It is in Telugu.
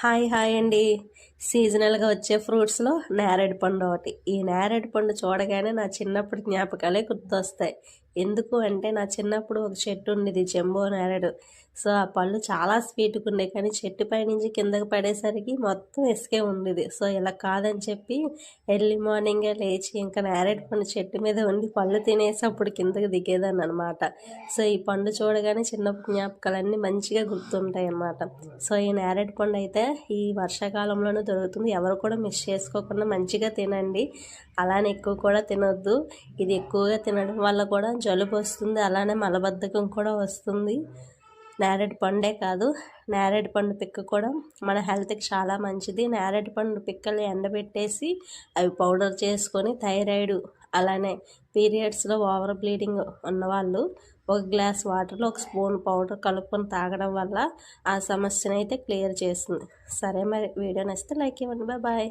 హాయ్ హాయ్ అండి. సీజనల్గా వచ్చే ఫ్రూట్స్లో నేరేడు పండు ఒకటి. ఈ నేరేడు పండు చూడగానే నా చిన్నప్పటి జ్ఞాపకాలే గుర్తొస్తాయి. ఎందుకు అంటే నా చిన్నప్పుడు ఒక చెట్టు ఉండేది, జంబో నేరేడు. సో ఆ పళ్ళు చాలా స్వీట్గా ఉండే, కానీ చెట్టు పైనుంచి కిందకి పడేసరికి మొత్తం ఇసుకే ఉండేది. సో ఇలా కాదని చెప్పి ఎర్లీ మార్నింగే లేచి ఇంకా నేరేడు పండు చెట్టు మీద ఉండి పళ్ళు తినేసి అప్పుడు కిందకి దిగేదాన్ని అనమాట. సో ఈ పండు చూడగానే చిన్నప్పుడు జ్ఞాపకాలన్నీ మంచిగా గుర్తుంటాయి అన్నమాట. సో ఈ నేరేడు పండు అయితే ఈ వర్షాకాలంలోనే దొరుకుతుంది. ఎవరు కూడా మిస్ చేసుకోకుండా మంచిగా తినండి. అలానే ఎక్కువ కూడా తినొద్దు. ఇది ఎక్కువగా తినడం వల్ల కూడా జలుబు వస్తుంది, అలానే మలబద్ధకం కూడా వస్తుంది. నేరేడు పండే కాదు, నేరేడు పండు పిక్క కూడా మన హెల్త్కి చాలా మంచిది. నేరేడు పండు పిక్కలు ఎండబెట్టేసి అవి పౌడర్ చేసుకొని థైరాయిడ్, అలానే పీరియడ్స్లో ఓవర్ బ్లీడింగ్ ఉన్నవాళ్ళు ఒక గ్లాస్ వాటర్లో ఒక స్పూన్ పౌడర్ కలుపుకొని తాగడం వల్ల ఆ సమస్యను అయితే క్లియర్ చేస్తుంది. సరే, మరి వీడియో నచ్చితే లైక్ ఇవ్వండి. బాయ్.